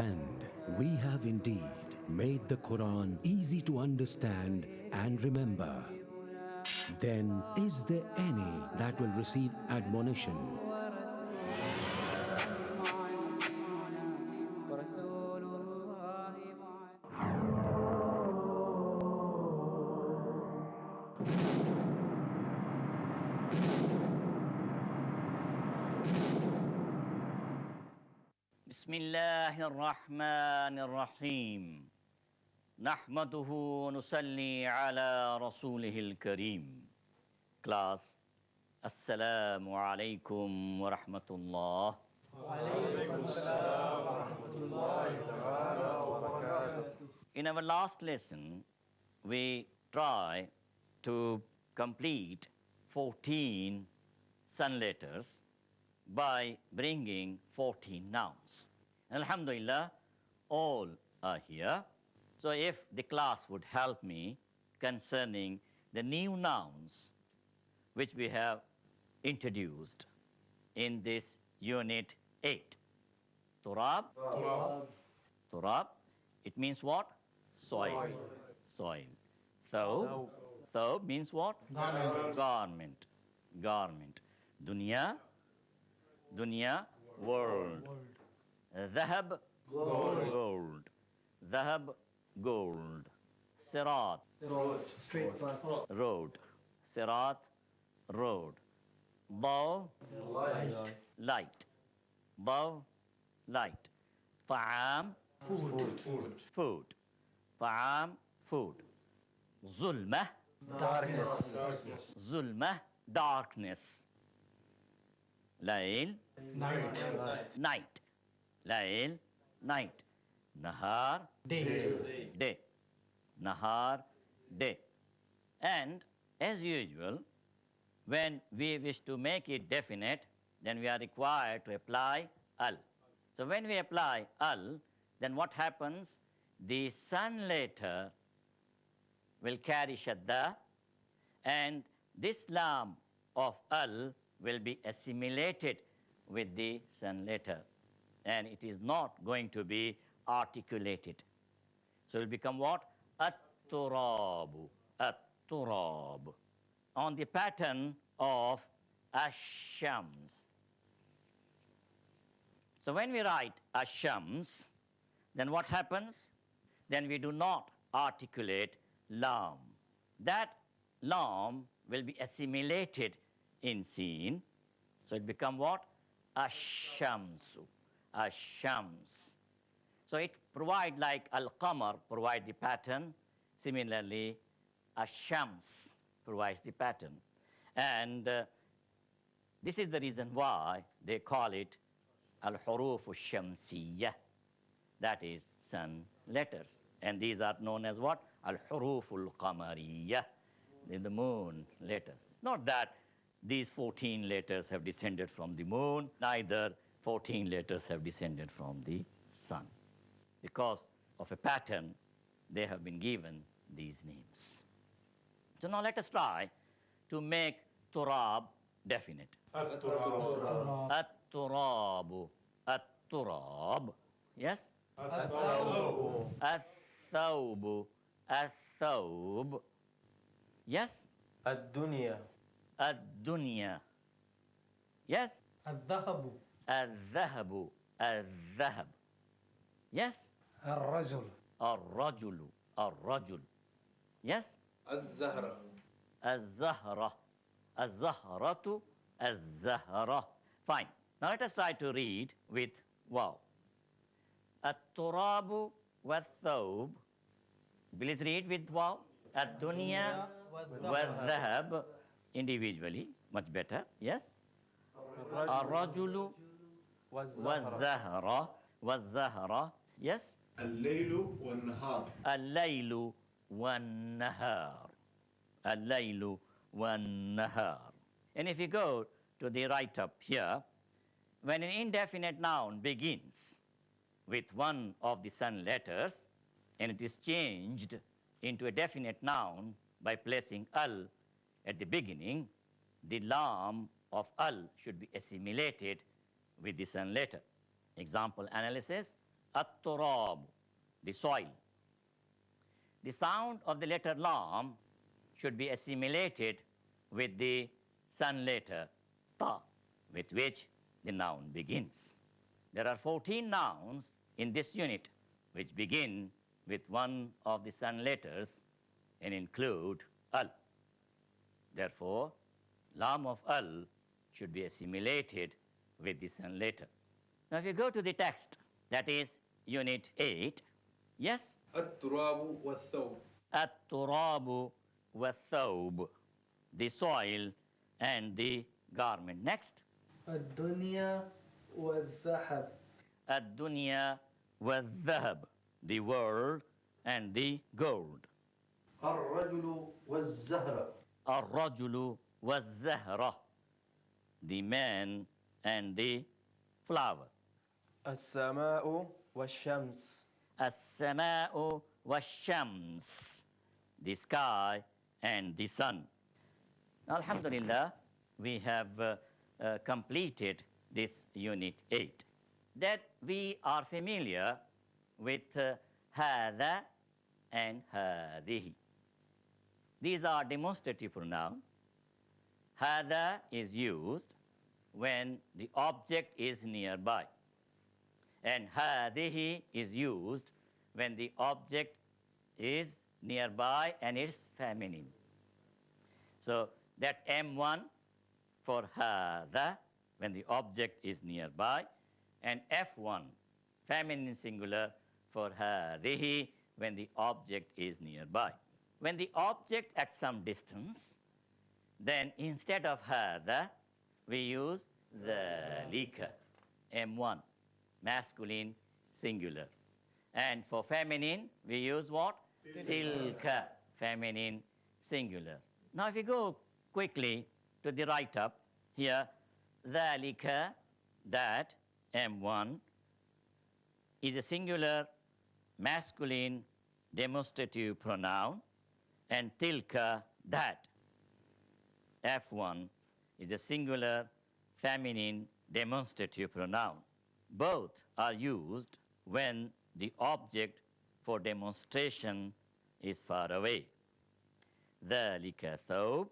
And we have indeed made the Quran easy to understand and remember. Then is there any that will receive admonition? Bismillahirrahmanirrahim. Nahmaduhu nusalli ala rasulihil kareem. Class, Assalamu alaikum wa rahmatullah. In our last lesson, we try to complete 14 sun letters by bringing 14 nouns. Alhamdulillah, all are here. So if the class would help me concerning the new nouns which we have introduced in this unit 8. Turab. Turab. It means what? Soil. Soil. Thawb. Thawb means what? Garment. Garment. Dunya. Dunya. World. Dhahab. Gold. Dhahab. Gold. Sirat. Road. Straight path. Road. Sirat. Road. Daw. Light. Light. Daw. Light. Ta'am. Food. Food. Ta'am. Food. Zulmah. Darkness. Zulmah. Darkness. Layl. Night. Night. Layl. Night. Nahar. Day. Day. Nahar. Day. And as usual, when we wish to make it definite, then we are required to apply al. So when we apply al, then what happens? The sun letter will carry shadda, and this lam of al will be assimilated with the sun letter, and it is not going to be articulated. So it will become what? At-turabu. At-turab. On the pattern of ash-shams. So when we write ash-shams, then what happens? Then we do not articulate lam. That lam will be assimilated in sin. So it becomes what? Ash-shamsu. Ash-shams. So it provides like al-qamar provide the pattern. Similarly, ash-shams provides the pattern. And this is the reason why they call it al-huruf al-shamsiyah. That is sun letters. And these are known as what? Al-huruf al-qamariyah. The moon letters. It's not that these 14 letters have descended from the moon, neither 14 letters have descended from the sun. Because of a pattern, they have been given these names. So now let us try to make turab definite. At-turabu. At-turab. Yes? Athawbu. Ath-thawbu. Ath-thawb. Yes? Ad-dunya. Ad-dunya. Yes? Ad-dhahabu. Al-dhahabu. Al-dhahab. Yes? Ar-rajul. Al-rajulu. Al-rajul. Yes? الزهرة Az-zahra. Az-zahratu. Az-zahra. Fine. Now let us try to read with wow. At-turabu wa-thawb. Please read with wow. Ad-dunya wa-dhahab. Individually, much better. Yes? Ar-rajulu wa-zahra. Wa-zahra. Yes? الليل والنهار Al-laylu wan-nahar. Al-laylu wan-nahar. And if you go to the write-up here, when an indefinite noun begins with one of the sun letters and it is changed into a definite noun by placing al at the beginning, the lam of al should be assimilated with the sun letter. Example analysis, At-turab, the soil. The sound of the letter lam should be assimilated with the sun letter ta, with which the noun begins. There are 14 nouns in this unit which begin with one of the sun letters and include al. Therefore, lam of al should be assimilated with the sun letter. Now, if you go to the text, that is unit 8, yes? التراب والثوب. At-turabu wa-thawb, the soil and the garment. Next. الدنيا والذهب. Ad-dunya wa-dhahab, the world and the gold. الرجل والزهرة. Ar-rajulu wa-zahra, the man and the flower. السماء والشمس. As-sama'u wa-shams, the sky and the sun. Alhamdulillah, we have completed this unit 8. That we are familiar with هذا and هذه. These are demonstrative pronouns. هذا is used when the object is nearby. And هذه is used when the object is nearby and it's feminine. So that M1 for هذا when the object is nearby, and F1 feminine singular for هذه when the object is nearby. When the object at some distance, then instead of هذا we use ذلك, M1, masculine singular. And for feminine, we use what? Tilka, feminine singular. Now, if you go quickly to the write-up, here, ذلك, that, M1, is a singular masculine demonstrative pronoun, and tilka, that, F1, is a singular feminine demonstrative pronoun. Both are used when the object for demonstration is far away. ذلك ثوب,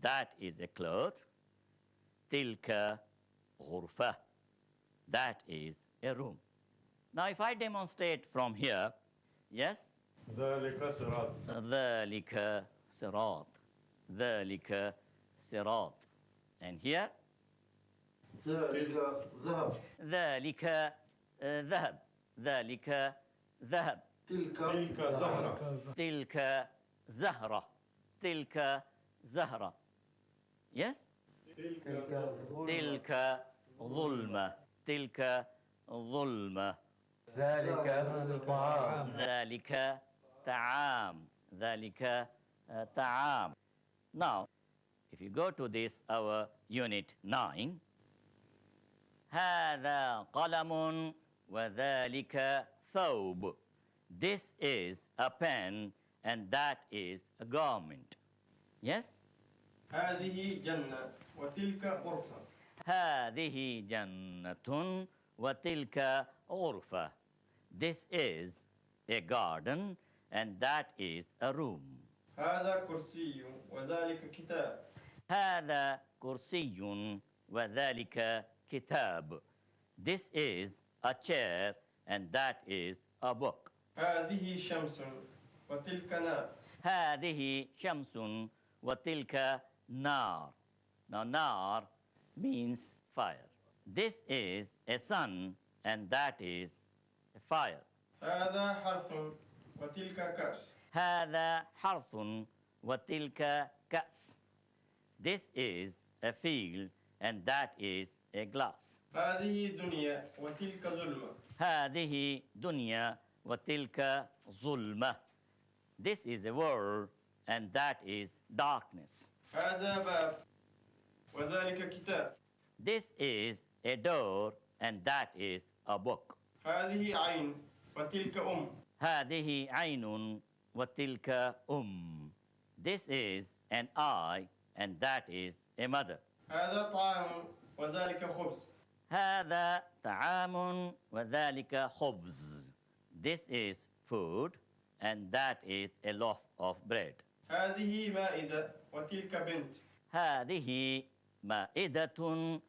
that is a cloth. تلك غرفة, that is a room. Now, if I demonstrate from here, yes? ذلك صراط. ذلك صراط, ذلك صراط. And here? ذلك ذهب. ذلك ذهب, ذلك ذهب. تلك زهرة. تلك زهرة, تلك زهرة. Yes? تلك ظلمة, تلك ظلمة. ذلك طعام. ذلك طعام, ذلك طعام. Now, if you go to this, our unit 9, هذا قلم وذلك ثوب. This is a pen and that is a garment. Yes? هذه جنة وتلك غرفة. هذه جنة وتلك غرفة. This is a garden and that is a room. هذا كرسي وذلك كتاب. هذا كرسي وذلك كتاب. This is a chair and that is a book. هذه شمس وتلك نار. هذه شمس وتلك نار. Now, nar means fire. This is a sun and that is a fire. هذا حرث وتلك كأس. هذا حرث وتلك كأس. This is a field and that is a glass. هذه دنيا وتلك ظلمة. هذه دنيا وتلك ظلمة. This is a world and that is darkness. هذا باب وذلك كتاب. This is a door and that is a book. هذه عين وتلك هذه عين وتلك This is an eye and that is a mother. هذا طعام وذلك خبز. هذا طعام وذلك خبز. This is food and that is a loaf of bread. هذه مائدة وتلك بنت. هذه مائدة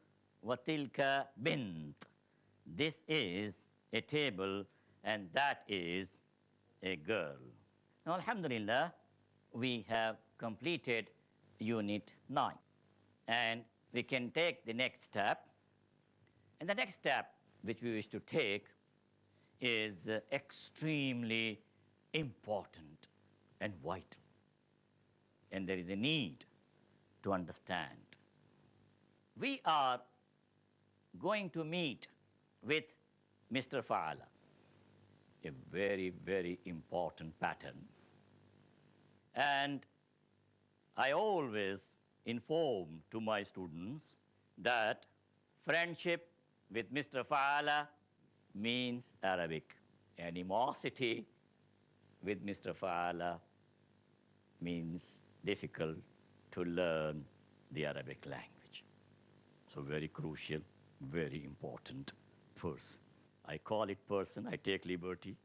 وتلك بنت. This is a table and that is a girl. Now, alhamdulillah, we have completed Unit 9. And we can take the next step. And the next step which we wish to take is extremely important and vital. And there is a need to understand. We are going to meet with Mr. Fa'ala, a very, very important pattern. And I always inform to my students that friendship with Mr. Fa'ala means Arabic. Animosity with Mr. Fa'ala means difficult to learn the Arabic language. So very crucial, very important person. I call it person, I take liberty,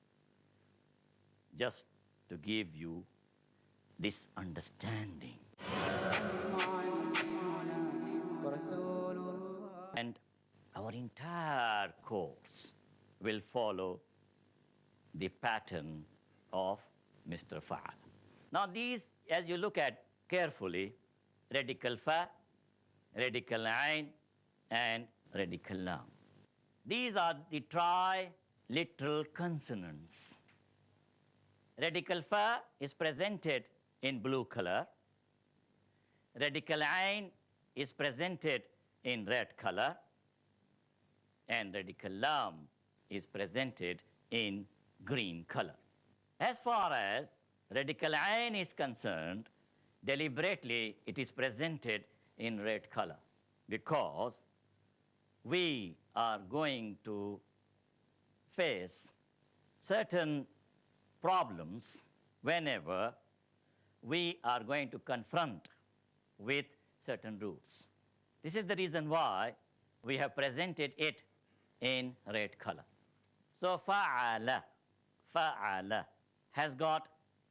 just to give you this understanding. And our entire course will follow the pattern of Mr. Fa'al. Now these, as you look at carefully, radical fa, radical ain, and radical lam. These are the triliteral consonants. Radical fa is presented in blue color. Radical ain is presented in red color. And radical lam is presented in green color. As far as radical ain is concerned, deliberately it is presented in red color because we are going to face certain problems whenever we are going to confront with certain roots. This is the reason why we have presented it in red color. So fa'ala, fa'ala has got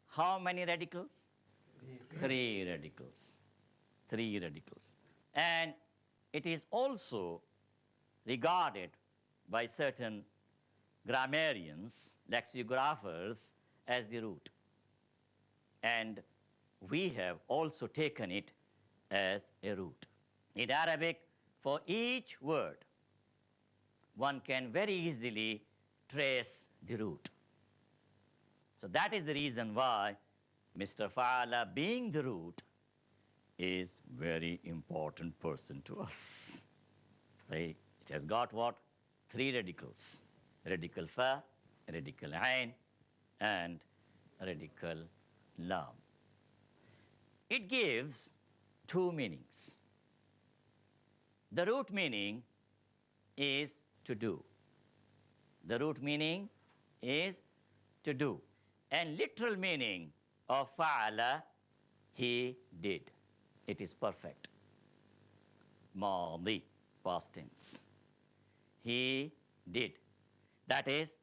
how many radicals? Three radicals. Three radicals. And it is also regarded by certain grammarians, lexicographers, as the root. And we have also taken it as a root. In Arabic, for each word, one can very easily trace the root. So that is the reason why Mr. Fa'ala, being the root, is very important person to us. See, it has got what? Three radicals. Radical fa, radical ain, and radical lam. It gives two meanings. The root meaning is to do. The root meaning is to do. And literal meaning of fa'ala, he did. It is perfect. Madi, past tense. He did. That is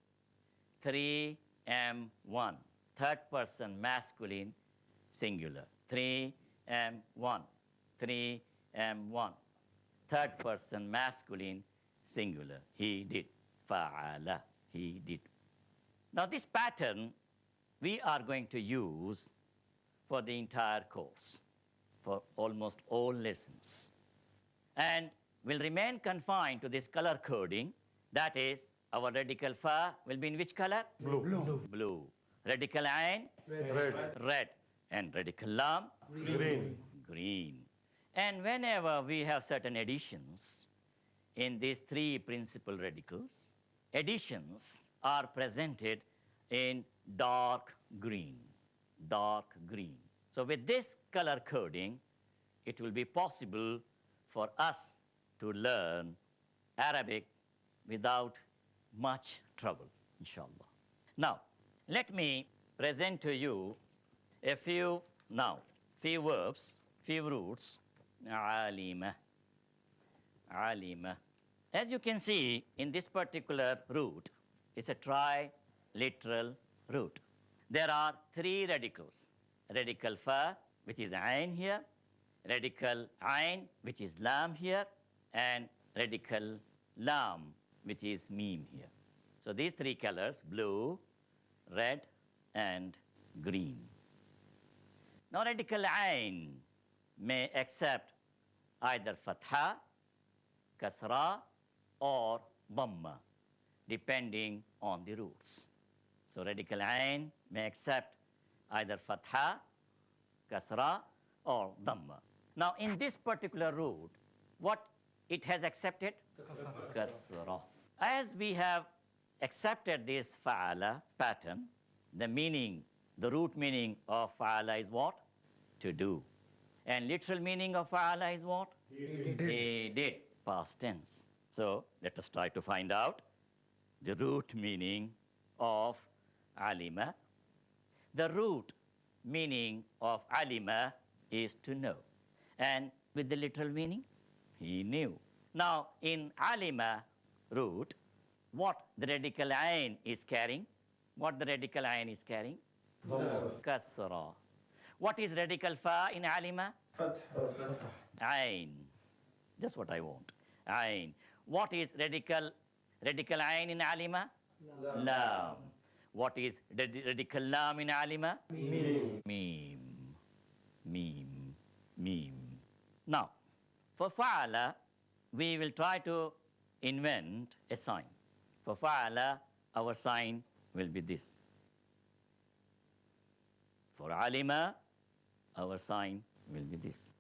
3M1, third person masculine singular. 3M1, 3M1, third person masculine singular. He did. Fa'ala, he did. Now this pattern we are going to use for the entire course, for almost all lessons. And will remain confined to this color coding. That is, our radical fa will be in which color? Blue. Blue. Blue. Radical ain? Red. Red. And radical lam? Green. Green. And whenever we have certain additions in these three principal radicals, additions are presented in dark green. Dark green. So with this color coding, it will be possible for us to learn Arabic without much trouble, inshallah. Now, let me present to you a few verbs, few roots. Alima, alima, as you can see, in this particular root, it's a triliteral root. There are three radicals. Radical fa, which is ain here, radical ain, which is lam here, and radical lam, which is meme here. So these three colors, blue, red, and green. Now radical ain may accept either fatha, kasra, or dhamma, depending on the roots. So radical ain may accept either fatha, kasra, or dhamma. Now in this particular root, what it has accepted? Kasra. As we have accepted this fa'ala pattern, the meaning, the root meaning of fa'ala is what? To do. And literal meaning of fa'ala is what? He did. Past tense. So let us try to find out the root meaning of alima. The root meaning of alima is to know. And with the literal meaning, he knew. Now in alima root, what the radical ain is carrying? What the radical ain is carrying? Kasra. What is radical fa in alima? Ain. That's what I want. Ain. What is radical ain in alima? Lam. What is radical lam in alima? Meme. Meme. Meme. Now, for fa'ala, we will try to invent a sign. For fa'ala, our sign will be this. For alima, our sign will be this.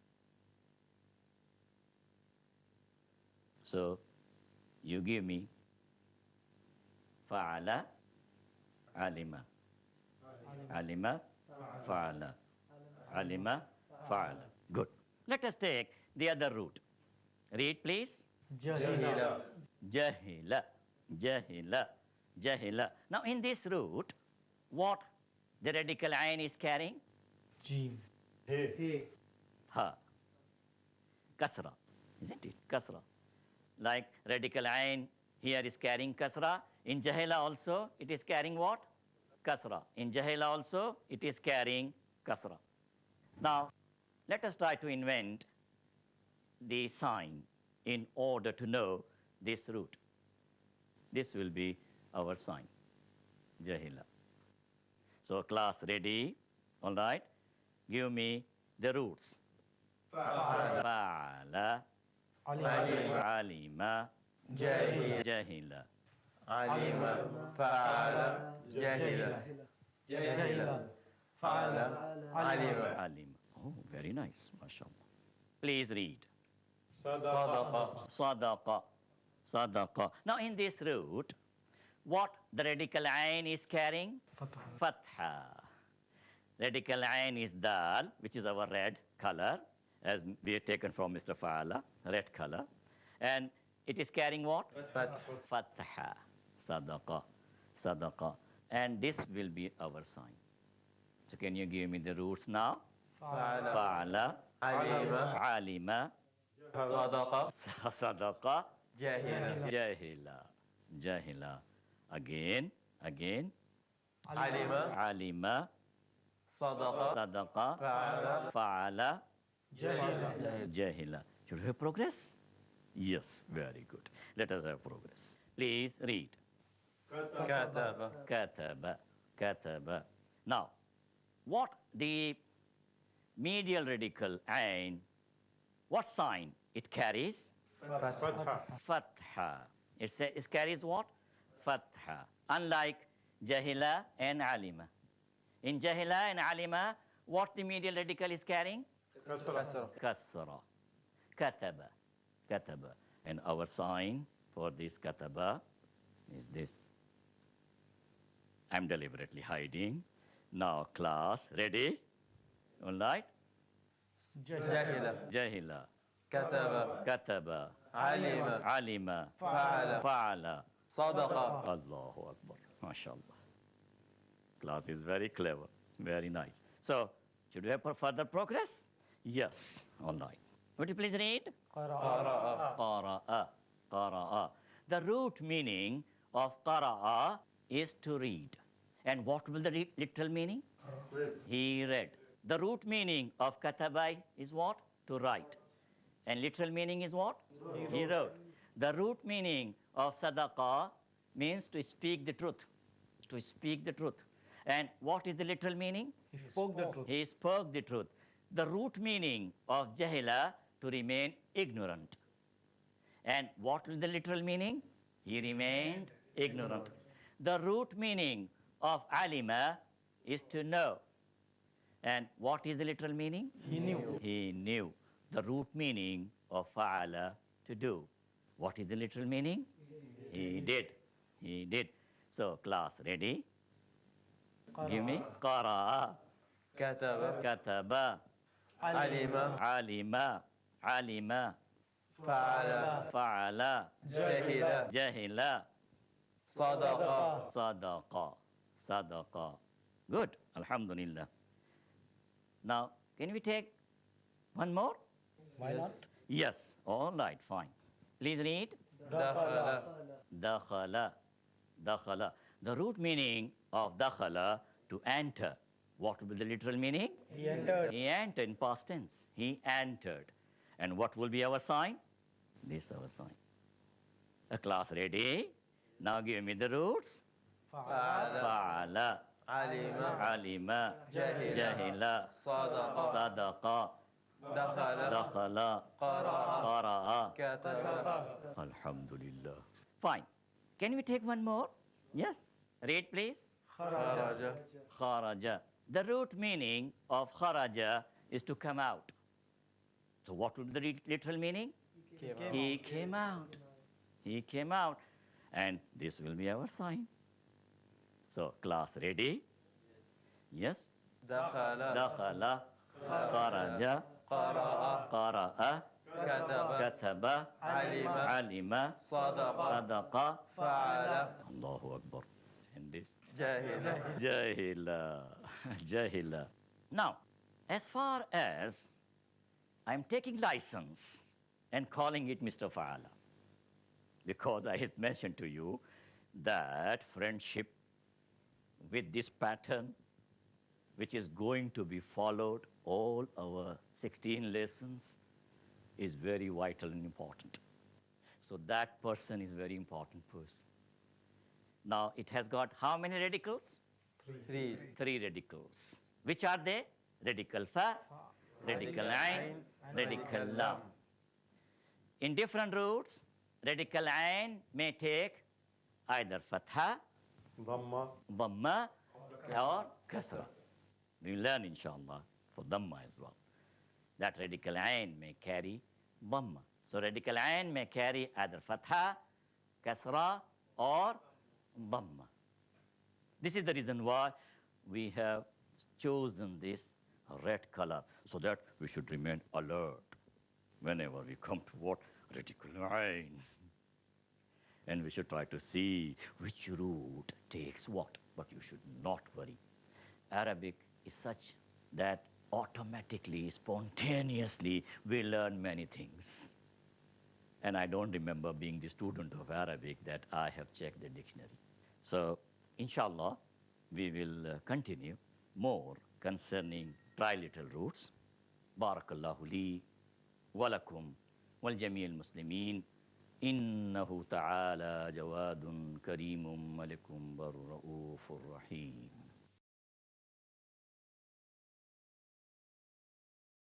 So, you give me fa'ala, alima. Alima, fa'ala. Alima, fa'ala. Good. Let us take the other root. Read, please. Jahila. Jahila. Jahila. Jahila. Now, in this root, what the radical ain is carrying? Jim. He. Ha. Kasra. Isn't it? Kasra. Like radical ain here is carrying kasra. In jahila also, it is carrying what? Kasra. In jahila also, it is carrying kasra. Now, let us try to invent the sign in order to know this root. This will be our sign, jahila. So class ready? All right. Give me the roots. Fa'ala, alima, jahila. Alima. Fa'ala. Jahila. Jahila. Fa'ala. Alima. Alima. Oh, very nice, mashallah. Please read. Sadaqa. Sadaqa. Sadaqa. Now in this root, what the radical ain is carrying? Fatha. Radical ain is dal, which is our red color, as we have taken from Mr. Fa'ala, red color. And it is carrying what? Fatha. Sadaqa. Sadaqa. And this will be our sign. So can you give me the roots now? Fa'ala. Alima. Alima. Sadaqa. Sadaqa. Jahila. Jahila. Jahila. Again. Alima. Alima. Sadaqa. Sadaqa. Fa'ala. Fa'ala. Jahila. Jahila. Should we have progress? Yes, very good. Let us have progress. Please read. Kataba. Kataba. Kataba. Now, what the medial radical ain, what sign it carries? Fatha. Fatha. It carries what? Fatha. Unlike jahila and alima. In jahila and alima, what the medial radical is carrying? Kasra. Kasra. Kataba. Kataba. And our sign for this kataba is this. I'm deliberately hiding. Now, class, ready? All right? Jahila. Jahila. Kataba. Kataba. Alima. Alima. Fa'ala. Fa'ala. Sadaqa. Allahu Akbar. MashaAllah. Class is very clever. Very nice. So, should we have further progress? Yes. All right. Would you please read? Qara'a. Qara'a. qara'a. The root meaning of qara'a is to read. And what will the literal meaning? He read. The root meaning of katabai is what? To write. And literal meaning is what? He wrote. The root meaning of sadaqah means to speak the truth. To speak the truth. And what is the literal meaning? He spoke the truth. He spoke the truth. The root meaning of jahila, to remain ignorant. And what is the literal meaning? He remained ignorant. The root meaning of alima is to know. And what is the literal meaning? He knew. He knew. The root meaning of fa'ala, to do. What is the literal meaning? He did. He did. So, class, ready? Give me. Qara'a, كتب kataba, علم alima, alima, فعل fa'ala, جهل jahila, صدق sadaqa, sadaqa. Good. Alhamdulillah. Now, can we take one more? Why not? Yes. All right, fine. Please read. دخل Dakhala. Dakhala. The root meaning of dakhala, to enter. What will be the literal meaning? He entered. He entered in past tense. He entered. And what will be our sign? This is our sign. A class ready? Now give me the roots. فعل Fa'ala, علم alima, جهل jahila, صدق sadaqa, دخل dakhala, قرأ qara'a. كتب Alhamdulillah. Fine. Can we take one more? Yes. Read, please. خرج Kharaja. The root meaning of kharaja is to come out. So what would the literal meaning? He came out. He came out. And this will be our sign. So, class, ready? Yes. دخل Dakhala, kharaja, قرأ qara'a, كتب kataba, علم alima, صدق sadaqa. فعل Allahu Akbar. And this. جهل Jahila. Jahila. Now, as far as I'm taking license and calling it Mr. Fa'ala, because I had mentioned to you that friendship with this pattern, which is going to be followed all our 16 lessons, is very vital and important. So that person is very important person. Now, it has got how many radicals? three 3 radicals. Which are they? Radical fa, radical ain, radical lam. In different roots, radical ain may take either fatha, ضمة dhamma, or kasra. We will learn, inshallah, for dhamma as well. That radical ain may carry dhamma. So radical ain may carry either fatha, kasra, or dhamma. This is the reason why we have chosen this red color, so that we should remain alert whenever we come to what? Radical ain. And we should try to see which root takes what. But you should not worry. Arabic is such that automatically, spontaneously, we learn many things. And I don't remember being the student of Arabic that I have checked the dictionary. So, inshallah, we will continue more concerning triliteral roots. Barakallahu li walakum wal jamil muslimin. إنه تعالى جواد كريم ملك بر رؤوف رحيم